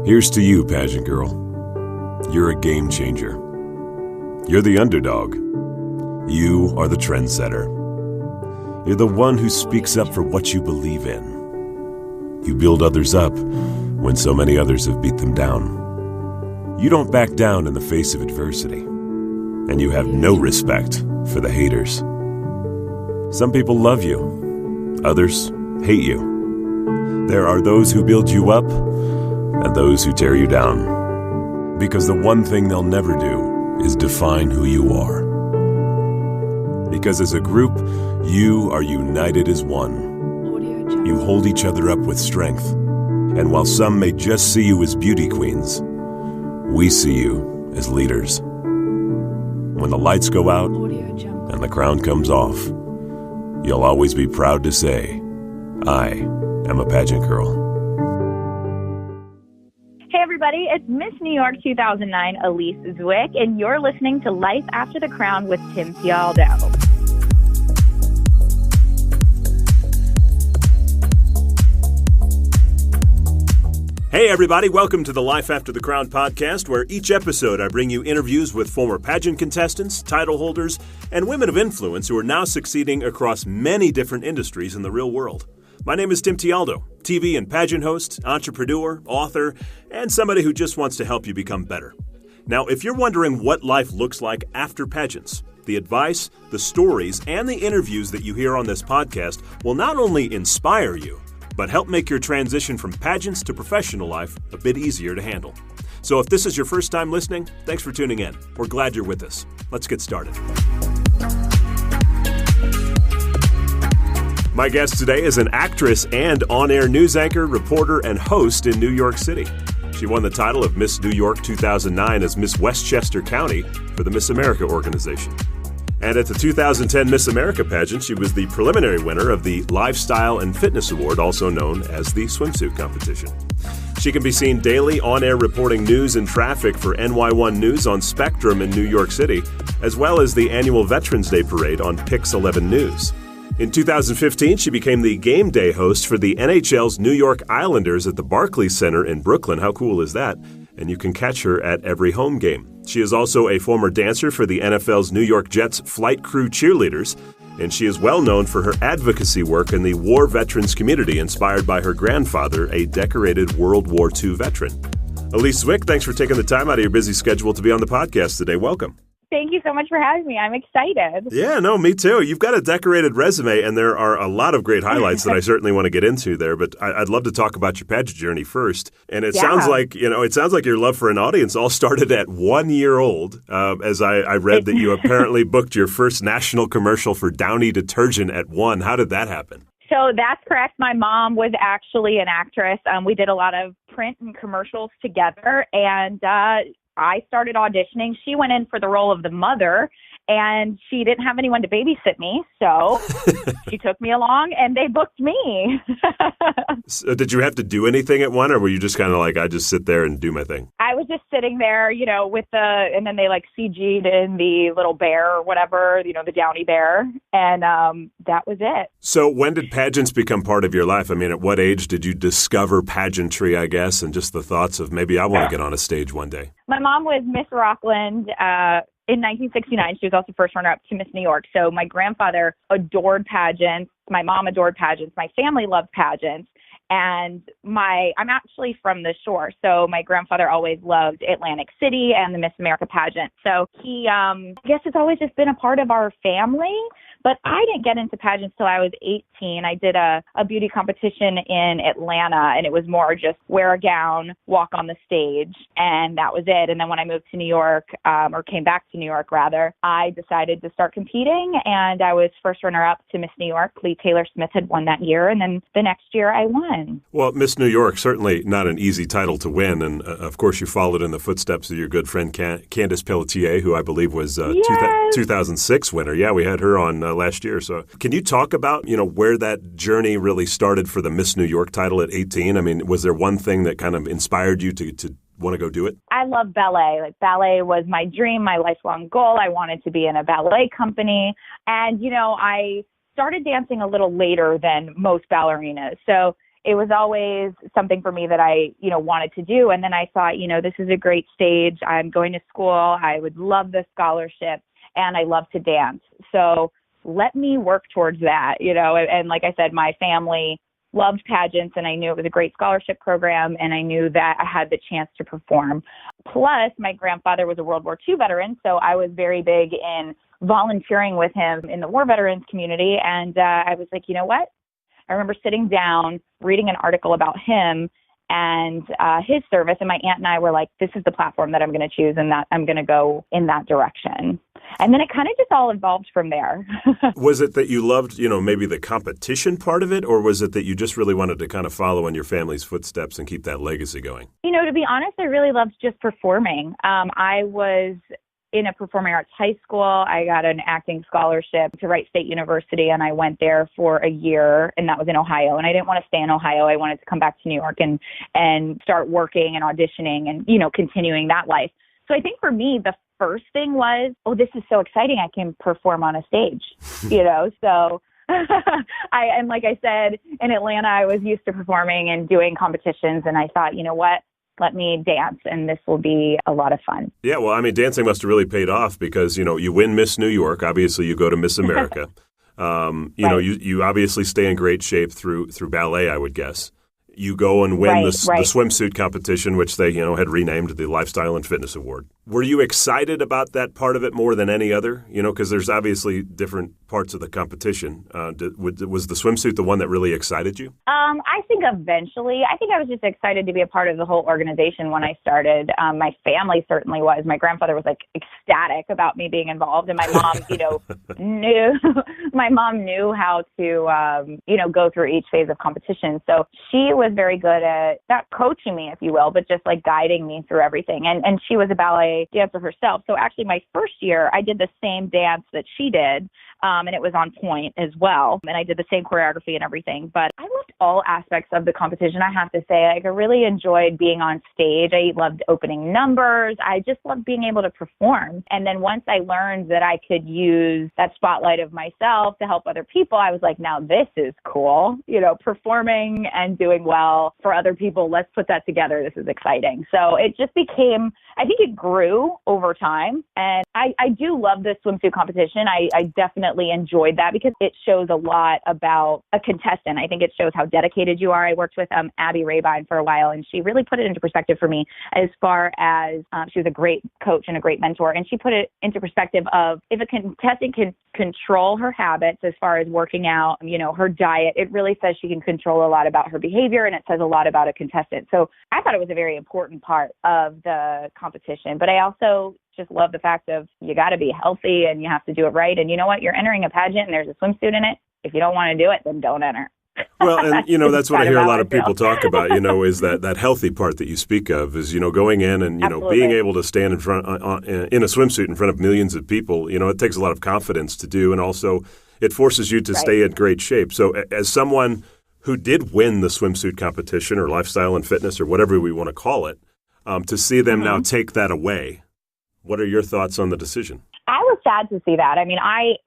Here's to you, pageant girl. You're a game changer. You're the underdog. You are the trendsetter. You're the one who speaks up for what you believe in. You build others up when so many others have beat them down. You don't back down in the face of adversity. And you have no respect for the haters. Some people love you. Others hate you. There are those who build you up and those who tear you down. Because the one thing they'll never do is define who you are. Because as a group, you are united as one. You hold each other up with strength. And while some may just see you as beauty queens, we see you as leaders. When the lights go out and the crown comes off, you'll always be proud to say, I am a pageant girl. Hey everybody, it's Miss New York 2009, Alyse Zwick, and you're listening to Life After the Crown with Tim Tialdo. Hey everybody, welcome to the Life After the Crown podcast, where each episode I bring you interviews with former pageant contestants, title holders, and women of influence who are now succeeding across many different industries in the real world. My name is Tim Tialdo, TV and pageant host, entrepreneur, author, and somebody who just wants to help you become better. Now, if you're wondering what life looks like after pageants, the advice, the stories, and the interviews that you hear on this podcast will not only inspire you, but help make your transition from pageants to professional life a bit easier to handle. So if this is your first time listening, thanks for tuning in. We're glad you're with us. Let's get started. My guest today is an actress and on-air news anchor, reporter, and host in New York City. She won the title of Miss New York 2009 as Miss Westchester County for the Miss America organization. And at the 2010 Miss America pageant, she was the preliminary winner of the Lifestyle and Fitness Award, also known as the swimsuit competition. She can be seen daily on-air reporting news and traffic for NY1 News on Spectrum in New York City, as well as the annual Veterans Day Parade on Pix 11 News. In 2015, she became the game day host for the NHL's New York Islanders at the Barclays Center in Brooklyn. How cool is that? And you can catch her at every home game. She is also a former dancer for the NFL's New York Jets flight crew Cheerleaders, and she is well known for her advocacy work in the war veterans community, inspired by her grandfather, a decorated World War II veteran. Alyse Zwick, thanks for taking the time out of your busy schedule to be on the podcast today. Welcome. Thank you so much for having me. I'm excited. Yeah, no, me too. You've got a decorated resume, and there are a lot of great highlights that I certainly want to get into there. But I'd love to talk about your pageant journey first. And it sounds like your love for an audience all started at 1 year old. As I read that you apparently booked your first national commercial for Downy detergent at 1. How did that happen? So that's correct. My mom was actually an actress. We did a lot of print and commercials together, and I started auditioning. She went in for the role of the mother, and she didn't have anyone to babysit me, so she took me along, and they booked me. So did you have to do anything at 1, or were you just kind of like, I just sit there and do my thing? I was just sitting there, and then they CG'd in the little bear or whatever, the Downy bear, and that was it. So when did pageants become part of your life? I mean, at what age did you discover pageantry, I guess, and just the thoughts of maybe I want to get on a stage one day? My mom was Miss Rockland in 1969. She was also first runner-up to Miss New York. So my grandfather adored pageants. My mom adored pageants. My family loved pageants. And I'm actually from the shore, so my grandfather always loved Atlantic City and the Miss America pageant. So he, I guess it's always just been a part of our family. But I didn't get into pageants till I was 18. I did a beauty competition in Atlanta, and it was more just wear a gown, walk on the stage, and that was it. And then when I moved to New York, or came back to New York, rather, I decided to start competing, and I was first runner-up to Miss New York. Lee Taylor Smith had won that year, and then the next year I won. Well, Miss New York, certainly not an easy title to win, and of course you followed in the footsteps of your good friend Candice Pelletier, who I believe was 2006 winner. Yeah, we had her on last year. So can you talk about, where that journey really started for the Miss New York title at 18? I mean, was there one thing that kind of inspired you to want to go do it? I love ballet. Ballet was my dream, my lifelong goal. I wanted to be in a ballet company. And, I started dancing a little later than most ballerinas. So it was always something for me that I, wanted to do. And then I thought, this is a great stage. I'm going to school. I would love the scholarship and I love to dance. So let me work towards that, and like I said, my family loved pageants and I knew it was a great scholarship program and I knew that I had the chance to perform. Plus, my grandfather was a World War II veteran, so I was very big in volunteering with him in the war veterans community. And I was like, you know what? I remember sitting down, reading an article about him and his service, and my aunt and I were like, this is the platform that I'm going to choose and that I'm going to go in that direction. And then it kind of just all evolved from there. Was it that you loved, maybe the competition part of it, or was it that you just really wanted to kind of follow in your family's footsteps and keep that legacy going? To be honest, I really loved just performing. I was in a performing arts high school. I got an acting scholarship to Wright State University, and I went there for a year, and that was in Ohio. And I didn't want to stay in Ohio. I wanted to come back to New York and start working and auditioning and, continuing that life. So I think for me, the first thing was, this is so exciting. I can perform on a stage, so and like I said, in Atlanta, I was used to performing and doing competitions. And I thought, you know what? Let me dance, and this will be a lot of fun. Yeah, well, I mean, dancing must have really paid off because, you win Miss New York. Obviously, you go to Miss America. You obviously stay in great shape through ballet, I would guess. You go and win the swimsuit competition, which they, had renamed the Lifestyle and Fitness Award. Were you excited about that part of it more than any other? Because there's obviously different parts of the competition. Was the swimsuit the one that really excited you? I think eventually. I think I was just excited to be a part of the whole organization when I started. My family certainly was. My grandfather was ecstatic about me being involved, and my mom, knew how to, go through each phase of competition. So she was very good at not coaching me, if you will, but just guiding me through everything. And she was a ballet dancer herself. So actually my first year, I did the same dance that she did. And it was on point as well. And I did the same choreography and everything. But I loved all aspects of the competition, I have to say. I really enjoyed being on stage. I loved opening numbers. I just loved being able to perform. And then once I learned that I could use that spotlight of myself to help other people, I was like, now this is cool. Performing and doing well for other people. Let's put that together. This is exciting. So it just became, I think it grew over time. And I do love the swimsuit competition. I definitely enjoyed that because it shows a lot about a contestant. I think it shows how dedicated you are. I worked with Abby Rabine for a while, and she really put it into perspective for me as far as she was a great coach and a great mentor. And she put it into perspective of if a contestant can control her habits as far as working out, her diet, it really says she can control a lot about her behavior, and it says a lot about a contestant. So I thought it was a very important part of the competition. But I also just love the fact of you got to be healthy and you have to do it right. And you know what? You're entering a pageant and there's a swimsuit in it. If you don't want to do it, then don't enter. Well, and that's what I hear a lot of people talk about, is that healthy part that you speak of is, going in and, being able to stand in front in a swimsuit in front of millions of people, it takes a lot of confidence to do. And also it forces you to stay in great shape. So as someone who did win the swimsuit competition or lifestyle and fitness or whatever we want to call it, to see them now take that away, what are your thoughts on the decision? I was sad to see that. I mean,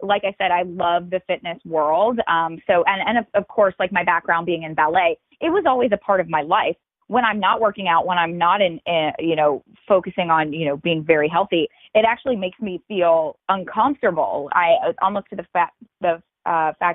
like I said, I love the fitness world. And of course, my background being in ballet, it was always a part of my life. When I'm not working out, when I'm not focusing on, being very healthy, it actually makes me feel uncomfortable. Almost to the fact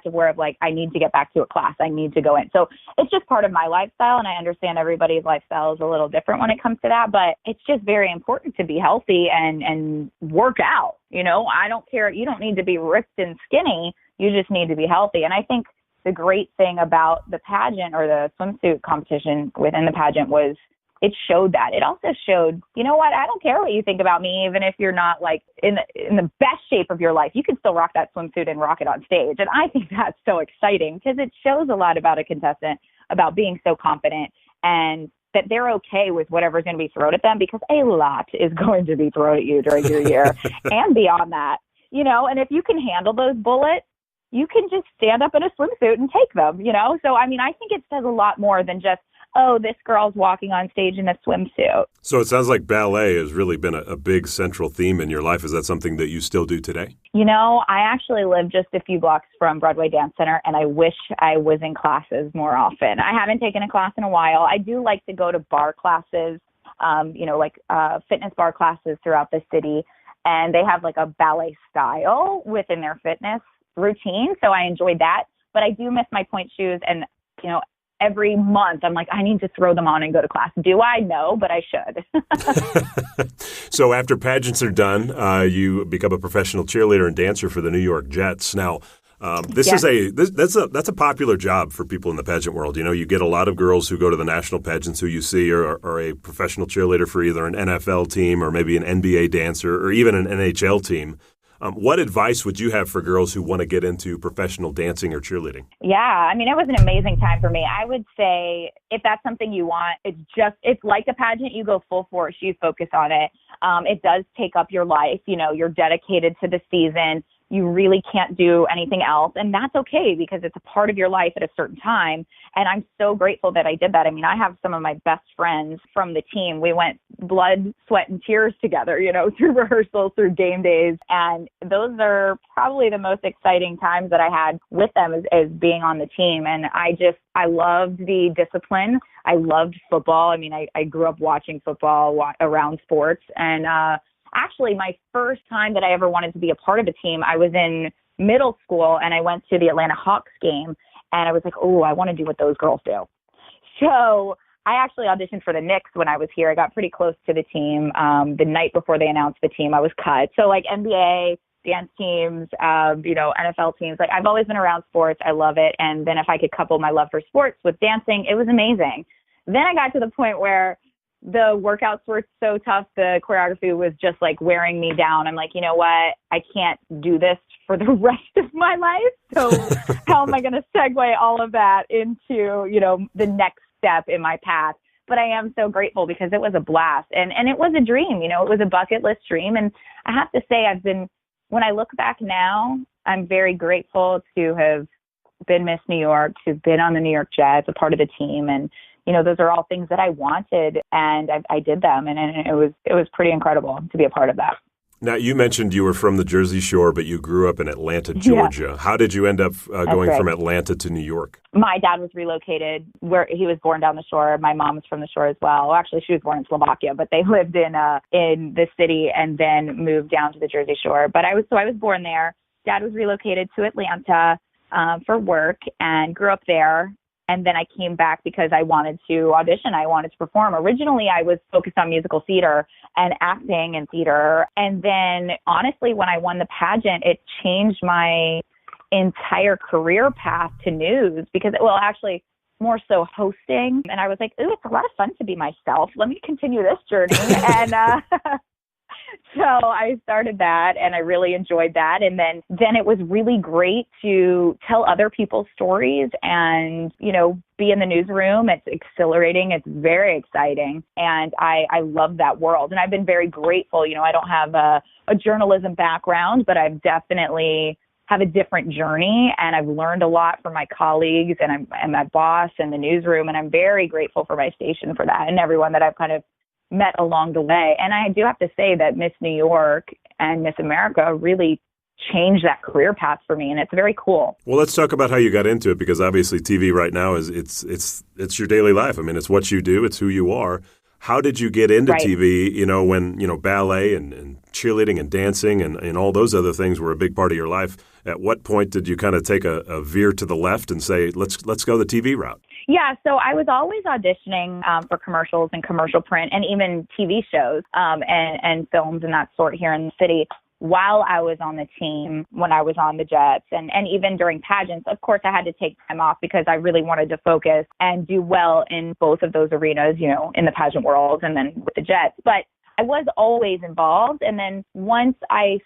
of where I need to get back to a class. I need to go in. So it's just part of my lifestyle. And I understand everybody's lifestyle is a little different when it comes to that, but it's just very important to be healthy and work out. I don't care. You don't need to be ripped and skinny. You just need to be healthy. And I think the great thing about the pageant or the swimsuit competition within the pageant was it showed that. It also showed, you know what, I don't care what you think about me, even if you're not in the best shape of your life, you can still rock that swimsuit and rock it on stage. And I think that's so exciting because it shows a lot about a contestant, about being so confident and that they're okay with whatever's going to be thrown at them because a lot is going to be thrown at you during your year and beyond that, and if you can handle those bullets, you can just stand up in a swimsuit and take them, So, I mean, I think it says a lot more than just oh, this girl's walking on stage in a swimsuit. So it sounds like ballet has really been a big central theme in your life. Is that something that you still do today? You know, I actually live just a few blocks from Broadway Dance Center, and I wish I was in classes more often. I haven't taken a class in a while. I do like to go to bar classes, fitness bar classes throughout the city, and they have like a ballet style within their fitness routine, so I enjoyed that. But I do miss my pointe shoes, and, you know, every month I'm like, I need to throw them on and go to class. Do I? No, but I should. So after pageants are done, you become a professional cheerleader and dancer for the New York Jets. Now, that's a popular job for people in the pageant world. You know, you get a lot of girls who go to the national pageants who you see are a professional cheerleader for either an NFL team or maybe an NBA dancer or even an NHL team. What advice would you have for girls who want to get into professional dancing or cheerleading? Yeah, I mean, it was an amazing time for me. I would say if that's something you want, it's like a pageant. You go full force, you focus on it. It does take up your life. You know, you're dedicated to the season. You really can't do anything else. And that's okay because it's a part of your life at a certain time. And I'm so grateful that I did that. I mean, I have some of my best friends from the team. We went blood, sweat, and tears together, you know, through rehearsals, through game days. And those are probably the most exciting times that I had with them as being on the team. And I loved the discipline. I loved football. I mean, I grew up watching football around sports. And, actually, my first time that I ever wanted to be a part of a team, I was in middle school and I went to the Atlanta Hawks game and I was like, oh, I want to do what those girls do. So I actually auditioned for the Knicks when I was here. I got pretty close to the team. The night before they announced the team, I was cut. So like NBA, dance teams, NFL teams, like I've always been around sports. I love it. And then if I could couple my love for sports with dancing, it was amazing. Then I got to the point where the workouts were so tough. The choreography was just like wearing me down. I'm like, you know what? I can't do this for the rest of my life. So how am I going to segue all of that into, you know, the next step in my path? But I am so grateful because it was a blast and it was a dream, you know, it was a bucket list dream. And I have to say when I look back now, I'm very grateful to have been Miss New York, to have been on the New York Jets, a part of the team. And you know, those are all things that I wanted, and I did them, and it was pretty incredible to be a part of that. Now, you mentioned you were from the Jersey Shore, but you grew up in Atlanta, Georgia. Yeah. How did you end up going from Atlanta to New York? My dad was relocated where he was born down the shore. My mom was from the shore as well. Well, actually, she was born in Slovakia, but they lived in the city and then moved down to the Jersey Shore. But I was born there. Dad was relocated to Atlanta for work and grew up there. And then I came back because I wanted to audition. I wanted to perform. Originally, I was focused on musical theater and acting and theater. And then, honestly, when I won the pageant, it changed my entire career path to news because, actually, more so hosting. And I was like, ooh, it's a lot of fun to be myself. Let me continue this journey. And so I started that and I really enjoyed that. And then it was really great to tell other people's stories and, you know, be in the newsroom. It's exhilarating. It's very exciting. And I love that world. And I've been very grateful. You know, I don't have a journalism background, but I've definitely have a different journey. And I've learned a lot from my colleagues and my boss in the newsroom. And I'm very grateful for my station for that and everyone that I've kind of met along the way. And I do have to say that Miss New York and Miss America really changed that career path for me, and it's very cool. Well, let's talk about how you got into it, because obviously TV right now it's your daily life. I mean, it's what you do, it's who you are. How did you get into TV, you know, when, you know, ballet and cheerleading and dancing and all those other things were a big part of your life? At what point did you kind of take a veer to the left and say, let's go the TV route? Yeah, so I was always auditioning for commercials and commercial print and even TV shows and films and that sort here in the city while I was on the team, when I was on the Jets, and even during pageants. Of course, I had to take time off because I really wanted to focus and do well in both of those arenas, you know, in the pageant world and then with the Jets. But I was always involved. And then once I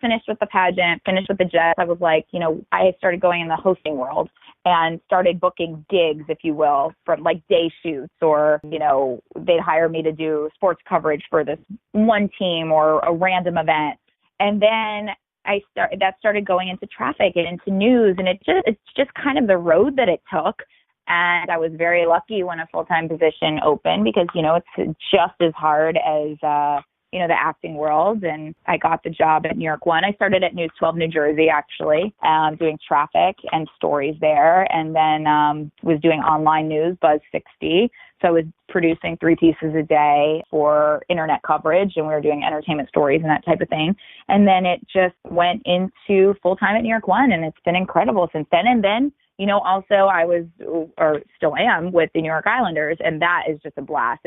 finished with the pageant, finished with the Jets, I was like, you know, I started going in the hosting world and started booking gigs, if you will, from like day shoots, or, you know, they'd hire me to do sports coverage for this one team or a random event. And then that started going into traffic and into news. And it's just kind of the road that it took. And I was very lucky when a full-time position opened because, it's just as hard as, the acting world. And I got the job at New York One. I started at News 12 New Jersey, actually, doing traffic and stories there. And then was doing online news, Buzz 60. So I was producing 3 pieces a day for internet coverage, and we were doing entertainment stories and that type of thing. And then it just went into full-time at New York One, and it's been incredible since then. And then, also I was, or still am, with the New York Islanders, and that is just a blast.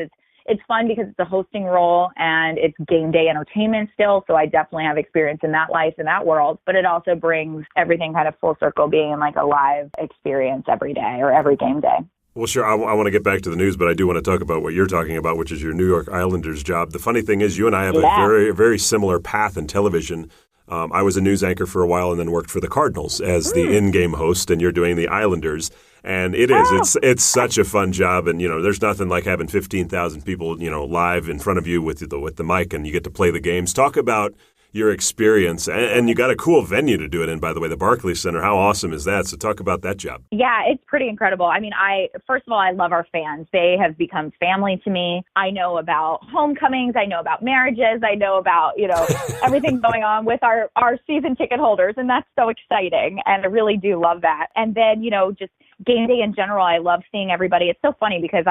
It's fun because it's a hosting role and it's game day entertainment still. So I definitely have experience in that life, in that world, but it also brings everything kind of full circle, being like a live experience every day or every game day. Well, sure. I want to get back to the news, but I do want to talk about what you're talking about, which is your New York Islanders job. The funny thing is you and I have a very, very similar path in television. I was a news anchor for a while and then worked for the Cardinals as the in-game host, and you're doing the Islanders. And it's such a fun job. And, there's nothing like having 15,000 people, live in front of you with the mic, and you get to play the games. Talk about your experience. And you got a cool venue to do it in, by the way, the Barclays Center. How awesome is that? So talk about that job. Yeah, it's pretty incredible. I mean, first of all, I love our fans. They have become family to me. I know about homecomings. I know about marriages. I know about, everything going on with our season ticket holders. And that's so exciting. And I really do love that. And then, just game day in general, I love seeing everybody. It's so funny because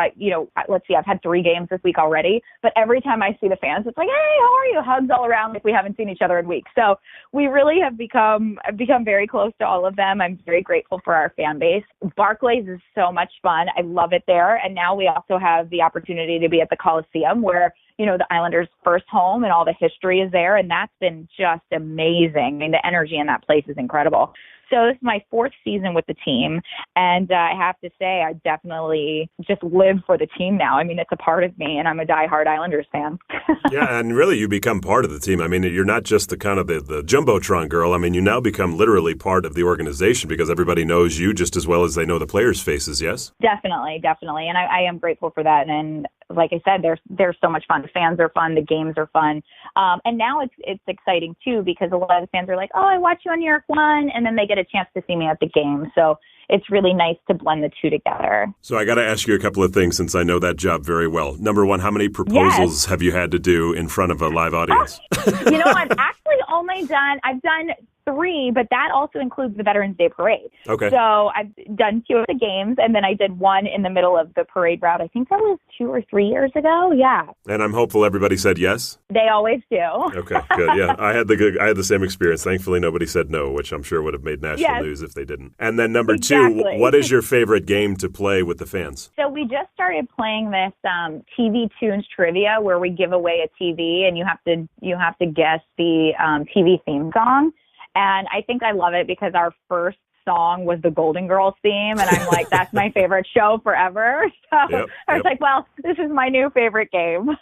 let's see, I've had 3 games this week already, but every time I see the fans, it's like, hey, how are you? Hugs all around like we haven't seen each other in weeks. So we really have become very close to all of them. I'm very grateful for our fan base. Barclays is so much fun. I love it there. And now we also have the opportunity to be at the Coliseum where, the Islanders' first home and all the history is there. And that's been just amazing. I mean, the energy in that place is incredible. So this is my 4th season with the team, and I have to say I definitely just live for the team now. I mean, it's a part of me, and I'm a diehard Islanders fan. Yeah, and really you become part of the team. I mean, you're not just the kind of the Jumbotron girl. I mean, you now become literally part of the organization because everybody knows you just as well as they know the players' faces, yes? Definitely. And I am grateful for that. And like I said, they're so much fun. The fans are fun. The games are fun. And now it's exciting, too, because a lot of the fans are like, oh, I watch you on New York One, and then they get a chance to see me at the game. So it's really nice to blend the two together. So I got to ask you a couple of things since I know that job very well. Number one, how many proposals have you had to do in front of a live audience? I've actually I've done 3, but that also includes the Veterans Day Parade. Okay. So I've done 2 of the games, and then I did 1 in the middle of the parade route. I think that was 2 or 3 years ago. Yeah. And I'm hopeful everybody said yes? They always do. Okay, good. Yeah, I had the same experience. Thankfully, nobody said no, which I'm sure would have made national news if they didn't. And then number 2, what is your favorite game to play with the fans? So we just started playing this TV Tunes trivia where we give away a TV, and you have to guess the TV theme song. And I think I love it because our first song was the Golden Girls theme, and I'm like, that's my favorite show forever. So I was like, well, this is my new favorite game.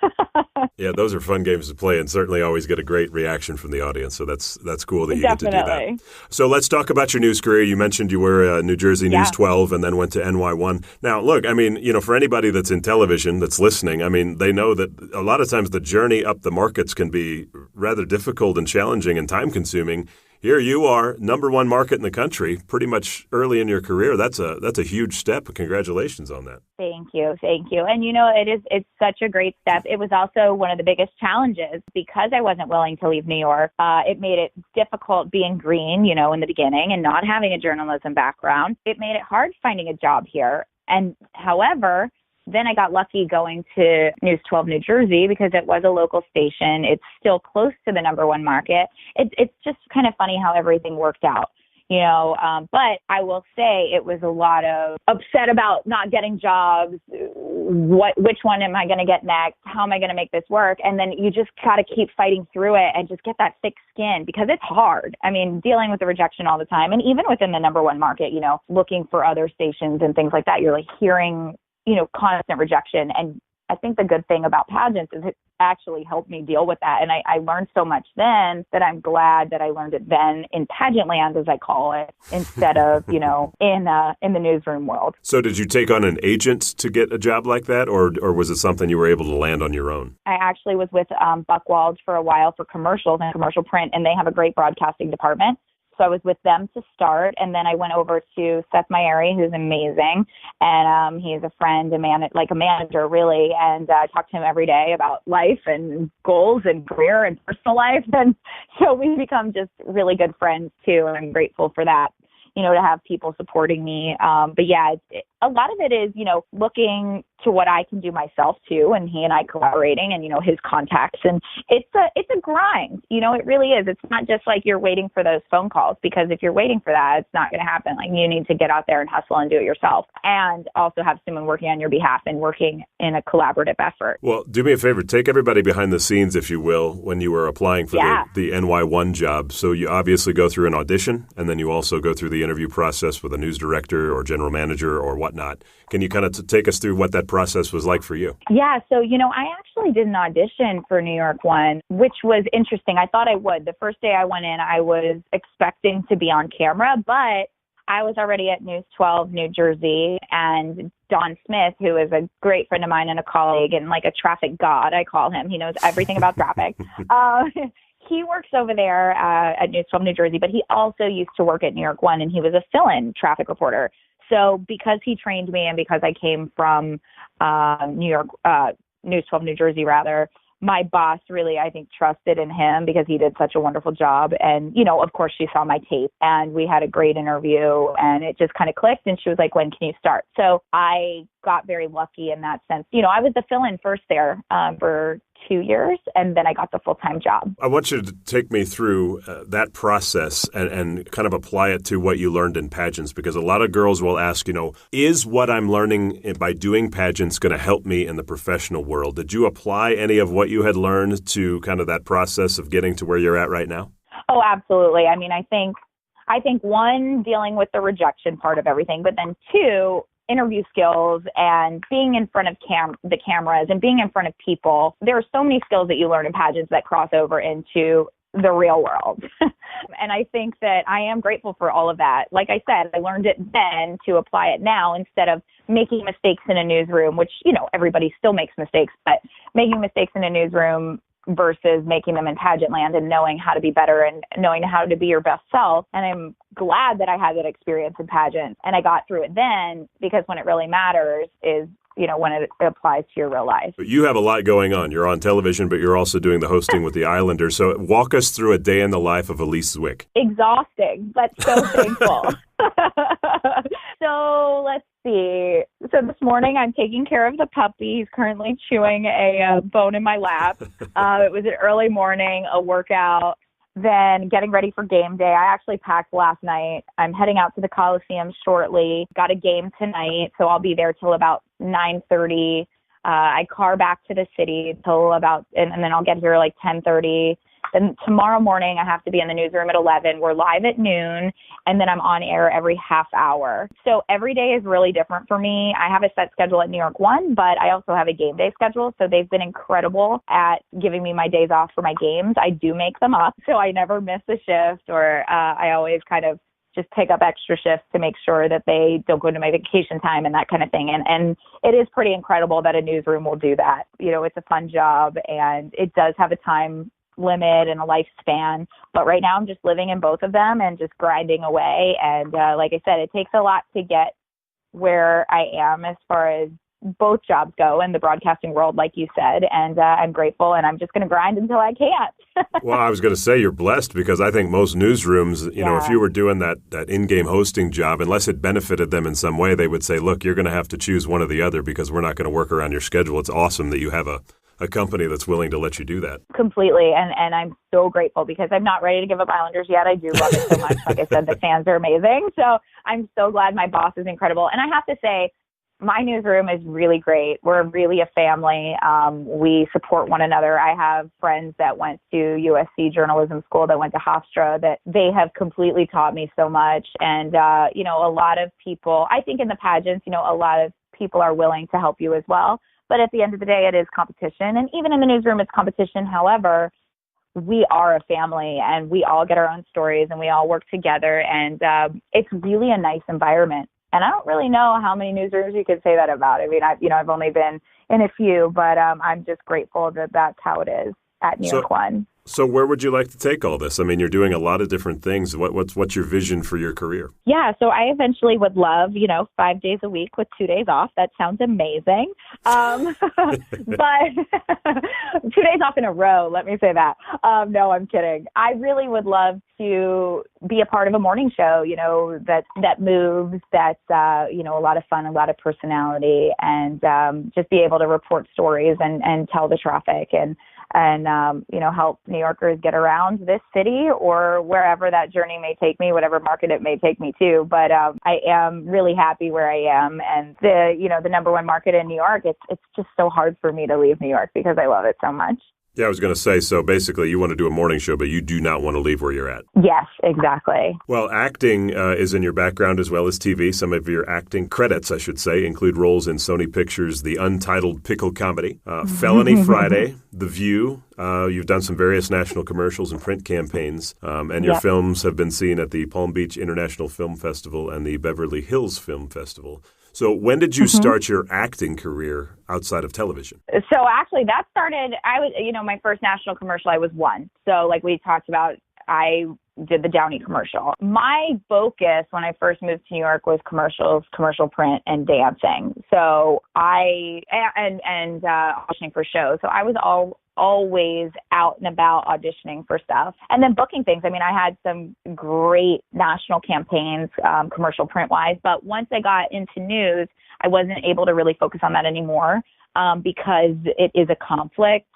Yeah, those are fun games to play and certainly always get a great reation from the audience. So that's cool that you get to do that. So let's talk about your news career. You mentioned you were New Jersey News 12 and then went to NY1. Now, look, I mean, for anybody that's in television that's listening, I mean, they know that a lot of times the journey up the markets can be rather difficult and challenging and time-consuming. Here you are, number 1 market in the country, pretty much early in your career. That's a huge step. Congratulations on that. Thank you. And it's such a great step. It was also one of the biggest challenges because I wasn't willing to leave New York. It made it difficult being green, in the beginning and not having a journalism background. It made it hard finding a job here. And however, then I got lucky going to News 12 New Jersey because it was a local station. It's still close to the number 1 market. It's just kind of funny how everything worked out, but I will say it was a lot of upset about not getting jobs. Which one am I going to get next? How am I going to make this work? And then you just got to keep fighting through it and just get that thick skin because it's hard. I mean, dealing with the rejection all the time. And even within the number 1 market, looking for other stations and things like that, you're like hearing constant rejection. And I think the good thing about Pageants is it actually helped me deal with that. And I learned so much then that I'm glad that I learned it then in pageant land, as I call it, instead of, in the newsroom world. So did you take on an agent to get a job like that, or was it something you were able to land on your own? I actually was with Buckwald for a while for commercials and commercial print, and they have a great broadcasting department. So I was with them to start, and then I went over to Seth Myeri, who's amazing, and he's a friend, like a manager, really, and I talk to him every day about life and goals and career and personal life, and so we've become just really good friends, too, and I'm grateful for that, to have people supporting me. But yeah, a lot of it is, looking to what I can do myself too, and he and I collaborating and, his contacts. And it's a grind, it really is. It's not just like you're waiting for those phone calls, because if you're waiting for that, it's not going to happen. Like, you need to get out there and hustle and do it yourself, and also have someone working on your behalf and working in a collaborative effort. Well, do me a favor, take everybody behind the scenes, if you will, when you were applying for the NY1 job. So you obviously go through an audition, and then you also go through the interview process with a news director or general manager or whatnot. Can you kind of take us through what that process was like for you? Yeah. So, I actually did an audition for New York One, which was interesting. I thought I would. The first day I went in, I was expecting to be on camera, but I was already at News 12, New Jersey, and Don Smith, who is a great friend of mine and a colleague and like a traffic god, I call him. He knows everything about traffic. He works over there at News 12, New Jersey, but he also used to work at New York One, and he was a fill-in traffic reporter. So because he trained me and because I came from News 12, New Jersey, rather, my boss really, I think, trusted in him because he did such a wonderful job. And, of course, she saw my tape, and we had a great interview, and it just kind of clicked. And she was like, when can you start? So I got very lucky in that sense. I was the fill-in first there for 2 years, and then I got the full-time job. I want you to take me through that process and kind of apply it to what you learned in pageants, because a lot of girls will ask, is what I'm learning by doing pageants going to help me in the professional world? Did you apply any of what you had learned to kind of that process of getting to where you're at right now? Oh, absolutely. I mean, I think one, dealing with the rejection part of everything, but then two, interview skills and being in front of the cameras and being in front of people. There are so many skills that you learn in pageants that cross over into the real world. And I think that I am grateful for all of that. Like I said, I learned it then to apply it now, instead of making mistakes in a newsroom, which, everybody still makes mistakes, but making mistakes in a newsroom versus making them in pageant land and knowing how to be better and knowing how to be your best self. And I'm glad that I had that experience in pageants and I got through it then, because when it really matters is, when it applies to your real life. But you have a lot going on. You're on television, but you're also doing the hosting with the Islanders. So walk us through a day in the life of Alyse Zwick. Exhausting, but so thankful. So let's see. So this morning I'm taking care of the puppy. He's currently chewing a bone in my lap. It was an early morning, a workout, then getting ready for game day. I actually packed last night. I'm heading out to the Coliseum shortly. Got a game tonight, so I'll be there till about 9:30. I car back to the city till about, and then I'll get here like 10:30. Then tomorrow morning, I have to be in the newsroom at 11. We're live at noon, and then I'm on air every half hour. So every day is really different for me. I have a set schedule at New York One, but I also have a game day schedule. So they've been incredible at giving me my days off for my games. I do make them up, so I never miss a shift, or I always kind of just pick up extra shifts to make sure that they don't go into my vacation time and that kind of thing. And it is pretty incredible that a newsroom will do that. It's a fun job, and it does have a time limit and a lifespan, but right now I'm just living in both of them and just grinding away. And like I said, it takes a lot to get where I am as far as both jobs go in the broadcasting world, like you said, and I'm grateful, and I'm just going to grind until I can't. Well, I was going to say you're blessed, because I think most newsrooms, if you were doing that in-game hosting job, unless it benefited them in some way, they would say, look, you're going to have to choose one or the other because we're not going to work around your schedule. It's awesome that you have a company that's willing to let you do that. Completely. And I'm so grateful, because I'm not ready to give up Islanders yet. I do love it so much. Like I said, the fans are amazing. So I'm so glad. My boss is incredible. And I have to say, my newsroom is really great. We're really a family. We support one another. I have friends that went to USC journalism school, that went to Hofstra, that they have completely taught me so much. And, a lot of people, I think in the pageants, a lot of people are willing to help you as well. But at the end of the day, it is competition. And even in the newsroom, it's competition. However, we are a family, and we all get our own stories, and we all work together. And it's really a nice environment. And I don't really know how many newsrooms you could say that about. I mean, I've only been in a few, but I'm just grateful that that's how it is at New York One. So where would you like to take all this? I mean, you're doing a lot of different things. What's your vision for your career? Yeah, so I eventually would love, 5 days a week with 2 days off. That sounds amazing. But 2 days off in a row, let me say that. No, I'm kidding. I really would love to be a part of a morning show, that moves, that's, a lot of fun, a lot of personality, and just be able to report stories and tell the traffic and help New Yorkers get around this city or wherever that journey may take me, whatever market it may take me to. But I am really happy where I am. And the number one market in New York, it's just so hard for me to leave New York because I love it so much. Yeah, I was going to say, so basically you want to do a morning show, but you do not want to leave where you're at. Yes, exactly. Well, acting is in your background as well as TV. Some of your acting credits, I should say, include roles in Sony Pictures' The Untitled Pickle Comedy, Felony Friday, The View. You've done some various national commercials and print campaigns, and your films have been seen at the Palm Beach International Film Festival and the Beverly Hills Film Festival. So when did you start your acting career outside of television? So actually that started, my first national commercial, I was one. So like we talked about, I did the Downey commercial. My focus when I first moved to New York was commercials, commercial print, and dancing. So and auditioning for shows. So I was always out and about auditioning for stuff and then booking things. I mean, I had some great national campaigns, commercial print wise, but once I got into news, I wasn't able to really focus on that anymore. Because it is a conflict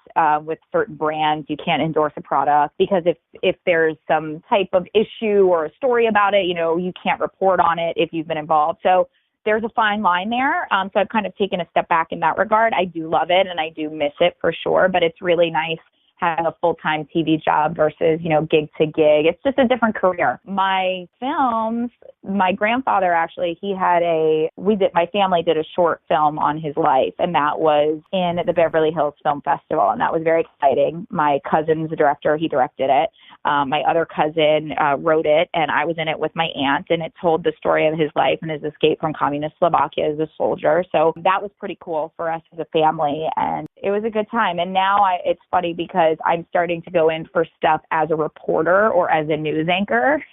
with certain brands. You can't endorse a product because if there's some type of issue or a story about it, you can't report on it if you've been involved. So there's a fine line there. So I've kind of taken a step back in that regard. I do love it and I do miss it for sure, but it's really nice having a full-time TV job versus, gig to gig. It's just a different career. My films, my grandfather actually, my family did a short film on his life, and that was in the Beverly Hills Film Festival, and that was very exciting. My cousin's the director, he directed it. My other cousin wrote it, and I was in it with my aunt, and it told the story of his life and his escape from communist Slovakia as a soldier. So that was pretty cool for us as a family, and it was a good time. And now it's funny because I'm starting to go in for stuff as a reporter or as a news anchor.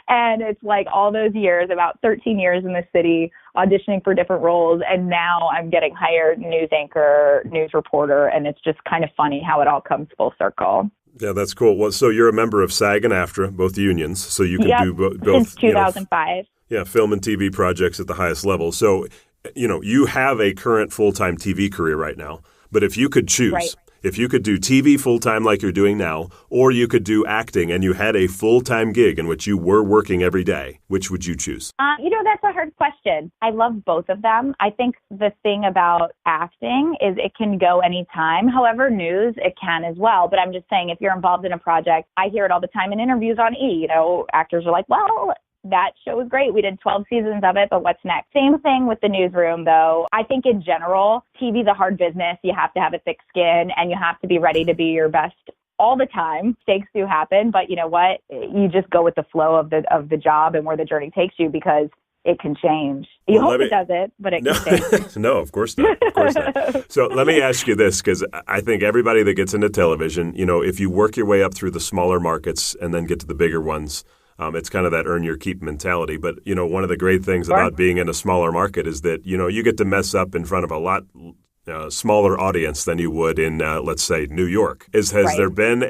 And it's like all those years, about 13 years in the city, auditioning for different roles. And now I'm getting hired news anchor, news reporter. And it's just kind of funny how it all comes full circle. Yeah, that's cool. Well, so you're a member of SAG and AFTRA, both unions, so you can do both. Since 2005. Film and TV projects at the highest level. So, you have a current full-time TV career right now, but if you could choose, right. If you could do TV full-time like you're doing now, or you could do acting and you had a full-time gig in which you were working every day, which would you choose? That's a hard question. I love both of them. I think the thing about acting is it can go anytime. However, news, it can as well. But I'm just saying, if you're involved in a project, I hear it all the time in interviews on E! Actors are like, well, that show was great. We did 12 seasons of it, but what's next? Same thing with the newsroom, though. I think in general, TV's a hard business. You have to have a thick skin, and you have to be ready to be your best all the time. Mistakes do happen, but you know what? You just go with the flow of the job and where the journey takes you because it can change. You hope it doesn't, but it can change. No, of course not. Of course not. So let me ask you this, because I think everybody that gets into television, if you work your way up through the smaller markets and then get to the bigger ones, it's kind of that earn your keep mentality. But, one of the great things about being in a smaller market is that, you get to mess up in front of a lot smaller audience than you would in, let's say, New York. Has there been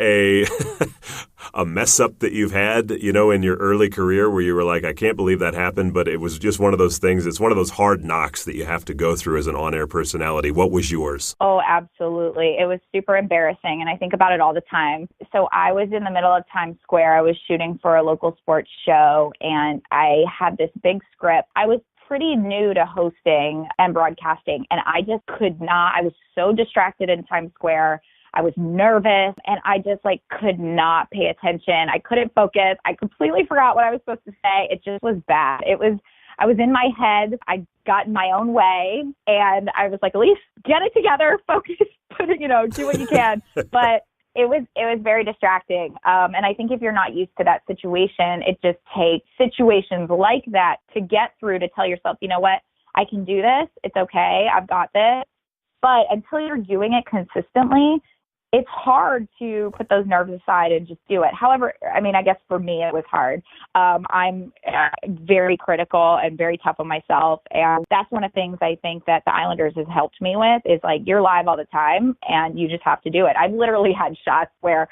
a mess up that you've had, in your early career where you were like, I can't believe that happened, but it was just one of those things. It's one of those hard knocks that you have to go through as an on-air personality. What was yours? Oh, absolutely. It was super embarrassing, and I think about it all the time. So I was in the middle of Times Square. I was shooting for a local sports show, and I had this big script. I was pretty new to hosting and broadcasting, and I just could not. I was so distracted in Times Square. I was nervous, and I just could not pay attention. I couldn't focus. I completely forgot what I was supposed to say. It just was bad. I was in my head. I got in my own way, and I was like, Alyse, get it together, focus, do what you can. But it was very distracting. And I think if you're not used to that situation, it just takes situations like that to get through to tell yourself, you know what, I can do this. It's okay. I've got this. But until you're doing it consistently, it's hard to put those nerves aside and just do it. However, I mean, I guess for me, it was hard. I'm very critical and very tough on myself. And that's one of the things I think that the Islanders has helped me with is like, you're live all the time and you just have to do it. I've literally had shots where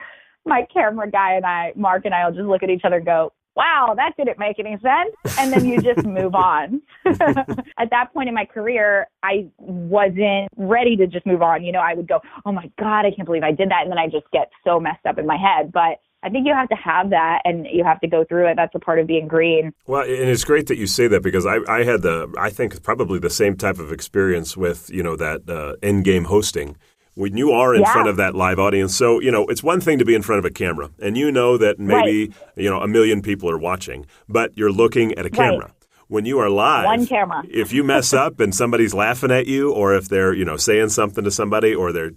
my camera guy and Mark and I will just look at each other and go, wow, that didn't make any sense. And then you just move on. At that point in my career, I wasn't ready to just move on. You know, I would go, oh my God, I can't believe I did that. And then I just get so messed up in my head. But I think you have to have that and you have to go through it. That's a part of being green. Well, and it's great that you say that because I had I think probably the same type of experience with, that in-game hosting. When you are in front of that live audience, so, it's one thing to be in front of a camera and you know that maybe, a million people are watching, but you're looking at a camera. Right. When you are live, one camera. If you mess up and somebody's laughing at you or if they're, saying something to somebody or they're,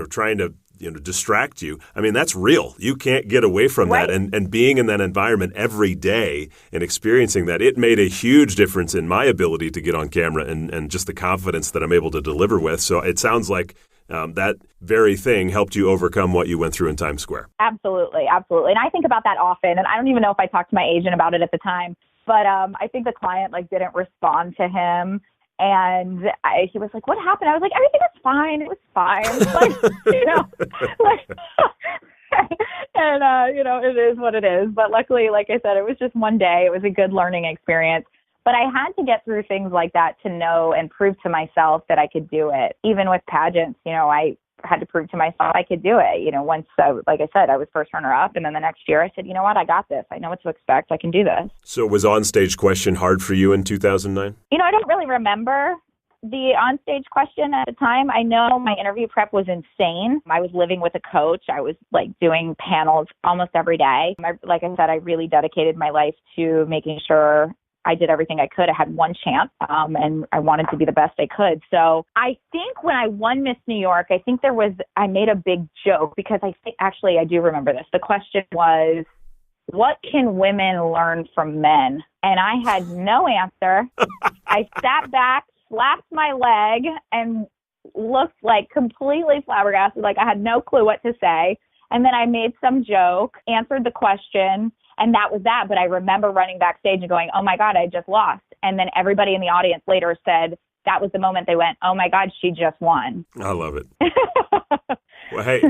trying to, distract you, I mean, that's real. You can't get away from that. And being in that environment every day and experiencing that, it made a huge difference in my ability to get on camera and just the confidence that I'm able to deliver with. So it sounds like that very thing helped you overcome what you went through in Times Square. Absolutely, absolutely. And I think about that often. And I don't even know if I talked to my agent about it at the time. But I think the client didn't respond to him. And he was like, what happened? I was like, everything was fine. It was fine. And, it is what it is. But luckily, like I said, it was just one day. It was a good learning experience. But I had to get through things like that to know and prove to myself that I could do it. Even with pageants, I had to prove to myself I could do it. Once, like I said, I was first runner-up. And then the next year I said, you know what, I got this. I know what to expect. I can do this. So was On-Stage Question hard for you in 2009? I don't really remember the on-stage question at the time. I know my interview prep was insane. I was living with a coach. I was doing panels almost every day. Like I said, I really dedicated my life to making sure I did everything I could. I had one chance, and I wanted to be the best I could. So I think when I won Miss New York, I made a big joke because I do remember this. The question was, what can women learn from men? And I had no answer. I sat back, slapped my leg, and looked completely flabbergasted, I had no clue what to say. And then I made some joke, answered the question, and that was that. But I remember running backstage and going, oh, my God, I just lost. And then everybody in the audience later said that was the moment they went, oh, my God, she just won. I love it. Well, hey,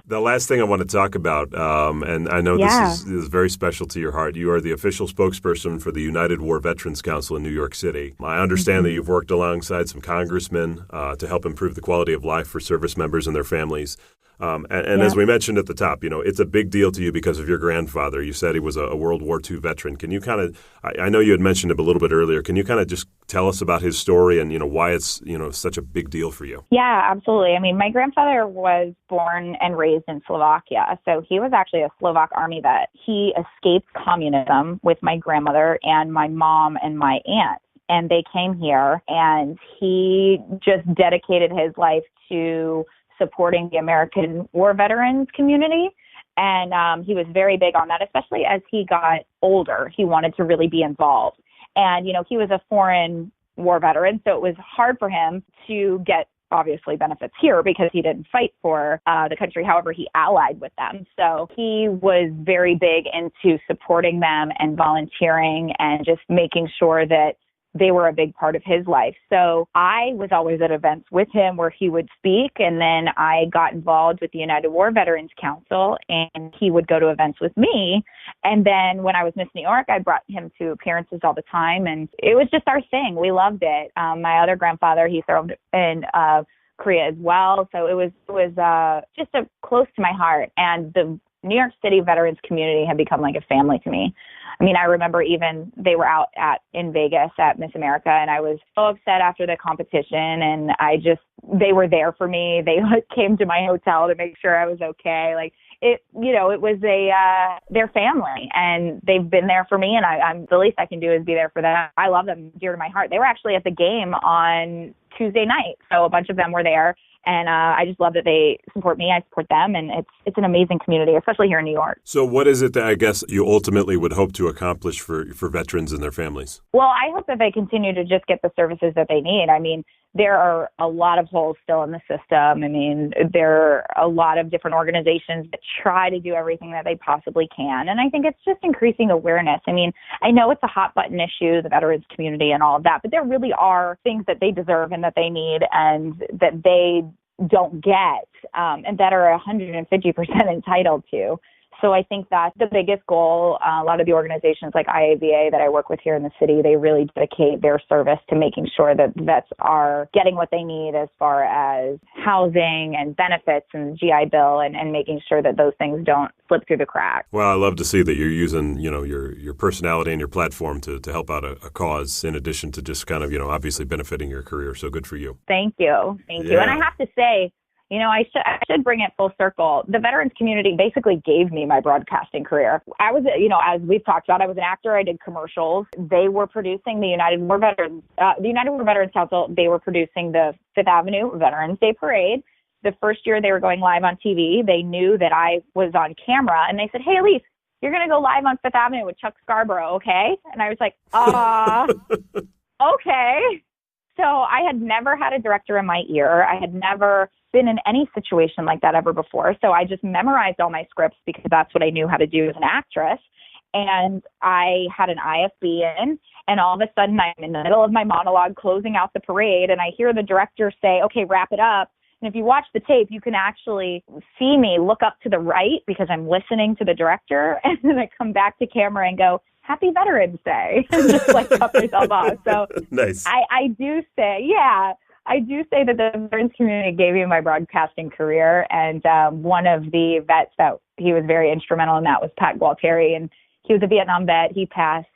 the last thing I want to talk about, and I know this is very special to your heart. You are the official spokesperson for the United War Veterans Council in New York City. I understand that you've worked alongside some congressmen to help improve the quality of life for service members and their families. As we mentioned at the top, it's a big deal to you because of your grandfather. You said he was a World War II veteran. Can you kind of, I know you had mentioned it a little bit earlier, can you kind of just tell us about his story and, why it's, such a big deal for you? Yeah, absolutely. I mean, my grandfather was born and raised in Slovakia. So he was actually a Slovak army vet. He escaped communism with my grandmother and my mom and my aunt. And they came here and he just dedicated his life to supporting the American war veterans community. And he was very big on that, especially as he got older. He wanted to really be involved. And, he was a foreign war veteran, so it was hard for him to get, obviously, benefits here because he didn't fight for the country. However, he allied with them. So he was very big into supporting them and volunteering and just making sure that they were a big part of his life. So I was always at events with him where he would speak, and then I got involved with the United War Veterans Council, and he would go to events with me. And then when I was Miss New York, I brought him to appearances all the time, and it was just our thing. We loved it. My other grandfather, he served in Korea as well, so it was just close to my heart. And the New York City veterans community had become like a family to me. I mean, I remember even they were out in Vegas at Miss America, and I was so upset after the competition, and they were there for me. They came to my hotel to make sure I was okay. It was their family, and they've been there for me, and I'm the least I can do is be there for them. I love them dear to my heart. They were actually at the game on Tuesday night, so a bunch of them were there. And I just love that they support me. I support them. And it's an amazing community, especially here in New York. So what is it that I guess you ultimately would hope to accomplish for veterans and their families? Well, I hope that they continue to just get the services that they need. I mean, there are a lot of holes still in the system. I mean, there are a lot of different organizations that try to do everything that they possibly can. And I think it's just increasing awareness. I mean, I know it's a hot button issue, the veterans community and all of that, but there really are things that they deserve and that they need and that they don't get, and that are 150% entitled to. So I think that's the biggest goal. A lot of the organizations like IAVA that I work with here in the city, they really dedicate their service to making sure that vets are getting what they need as far as housing and benefits and GI Bill and making sure that those things don't slip through the cracks. Well, I love to see that you're using, your personality and your platform to help out a cause in addition to just kind of, obviously benefiting your career. So good for you. Thank you. Thank you. And I have to say, I should bring it full circle. The veterans community basically gave me my broadcasting career. I was, as we've talked about, I was an actor. I did commercials. They were producing the United War Veterans Council. They were producing the Fifth Avenue Veterans Day Parade. The first year they were going live on TV, they knew that I was on camera, and they said, "Hey, Alyse, you're going to go live on Fifth Avenue with Chuck Scarborough, okay?" And I was like, okay. So I had never had a director in my ear. I had never been in any situation like that ever before. So I just memorized all my scripts because that's what I knew how to do as an actress. And I had an IFB in, and all of a sudden I'm in the middle of my monologue closing out the parade, and I hear the director say, "Okay, wrap it up." And if you watch the tape, you can actually see me look up to the right because I'm listening to the director. And then I come back to camera and go, "Happy Veterans Day," and just cut myself off. So nice. I do say that the veterans community gave me my broadcasting career. And one of the vets that he was very instrumental in that was Pat Gualtieri. And he was a Vietnam vet. He passed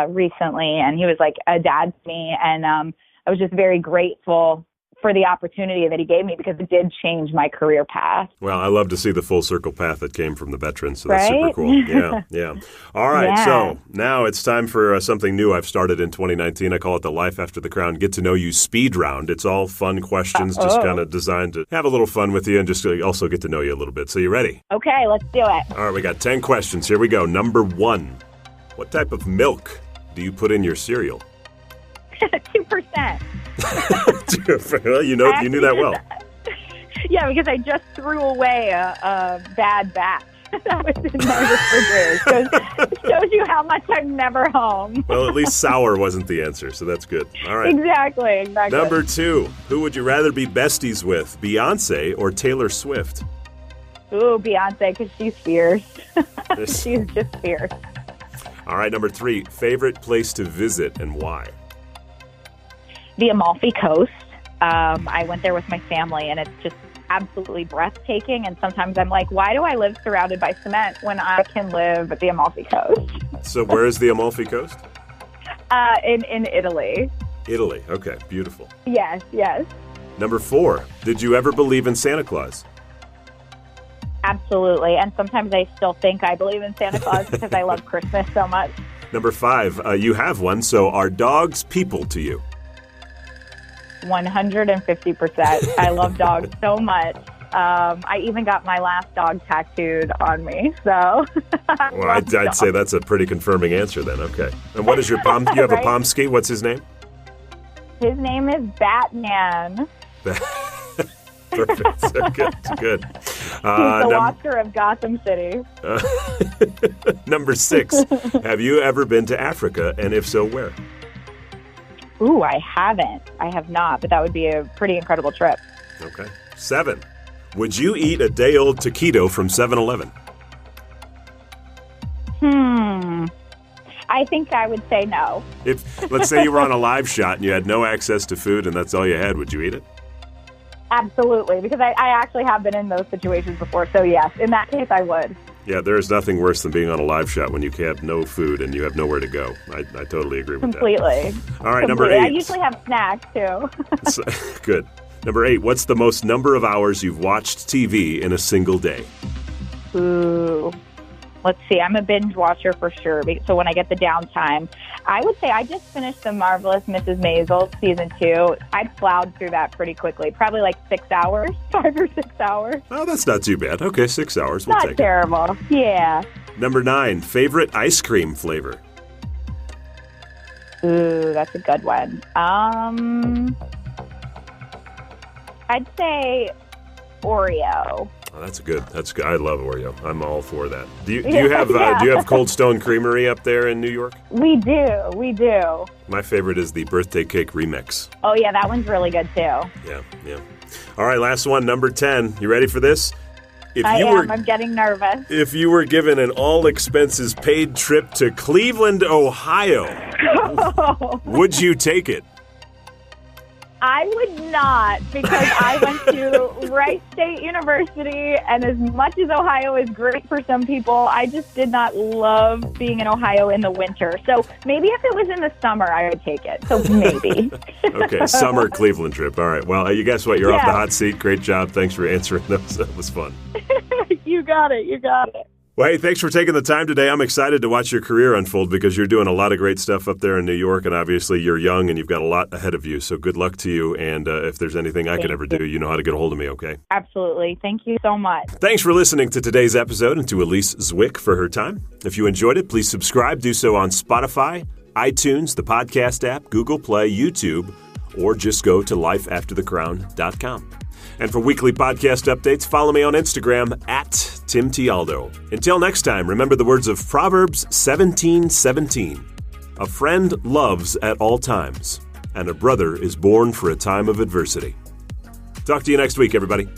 recently, and he was like a dad to me. And I was just very grateful for the opportunity that he gave me because it did change my career path. Well, I love to see the full circle path that came from the veterans. So that's right? Super cool. Yeah. All right. Yeah. So now it's time for something new I've started in 2019. I call it the Life After the Crown Get to Know You Speed Round. It's all fun questions, just kind of designed to have a little fun with you and just also get to know you a little bit. So you ready? Okay, let's do it. All right. We got 10 questions. Here we go. Number 1. What type of milk do you put in your cereal? 2%. Well, you knew that well. Yeah, because I just threw away a bad batch that was in my refrigerator. It shows you how much I'm never home. Well, at least sour wasn't the answer, so that's good. All right. Exactly. Number 2, who would you rather be besties with, Beyonce or Taylor Swift? Ooh, Beyonce, because she's fierce. She's just fierce. All right, number 3, favorite place to visit and why? The Amalfi Coast. I went there with my family, and it's just absolutely breathtaking. And sometimes I'm like, why do I live surrounded by cement when I can live at the Amalfi Coast? So where is the Amalfi Coast? In Italy. Italy. Okay, beautiful. Yes. Number 4, did you ever believe in Santa Claus? Absolutely. And sometimes I still think I believe in Santa Claus because I love Christmas so much. Number 5, you have one. So are dogs people to you? 150%. I love dogs so much. I even got my last dog tattooed on me. So, well, I'd say that's a pretty confirming answer then. Okay. And what is your pom? You have right? A Pomsky. What's his name? His name is Batman. Perfect. So good. He's the Oscar of Gotham City. Number 6. Have you ever been to Africa? And if so, where? Ooh, I haven't. I have not, but that would be a pretty incredible trip. Okay. 7. Would you eat a Day-Old Taquito from 7-Eleven? I think I would say no. If, let's say you were on a live shot and you had no access to food and that's all you had, would you eat it? Absolutely, because I actually have been in those situations before. So yes, in that case, I would. Yeah, there is nothing worse than being on a live shot when you have no food and you have nowhere to go. I totally agree with Completely. that. All right, number 8. I usually have snacks, too. Good. Number 8, what's the most number of hours you've watched TV in a single day? Ooh. Let's see. I'm a binge watcher for sure. So when I get the downtime, I would say I just finished The Marvelous Mrs. Maisel season 2. I plowed through that pretty quickly. Probably like 6 hours, 5 or 6 hours. Oh, that's not too bad. Okay, 6 hours. We'll take it. Not terrible. Yeah. Number 9, favorite ice cream flavor? Ooh, that's a good one. I'd say Oreo. Oh, that's good. I love Oreo. I'm all for that. Do you have Cold Stone Creamery up there in New York? We do. My favorite is the birthday cake remix. Oh yeah, that one's really good too. Yeah. All right, last one, number 10. You ready for this? I'm getting nervous. If you were given an all-expenses paid trip to Cleveland, Ohio, would you take it? I would not, because I went to Rice State University, and as much as Ohio is great for some people, I just did not love being in Ohio in the winter. So maybe if it was in the summer, I would take it. So maybe. Okay, summer Cleveland trip. All right. Well, you guess what? You're off the hot seat. Great job. Thanks for answering those. That was fun. You got it. Well, hey, thanks for taking the time today. I'm excited to watch your career unfold because you're doing a lot of great stuff up there in New York, and obviously you're young and you've got a lot ahead of you. So good luck to you, and if there's anything I could ever do, you know how to get a hold of me, okay? Absolutely. Thank you so much. Thanks for listening to today's episode and to Alyse Zwick for her time. If you enjoyed it, please subscribe. Do so on Spotify, iTunes, the podcast app, Google Play, YouTube, or just go to lifeafterthecrown.com. And for weekly podcast updates, follow me on Instagram at Tim Tialdo. Until next time, remember the words of Proverbs 17:17. A friend loves at all times, and a brother is born for a time of adversity. Talk to you next week, everybody.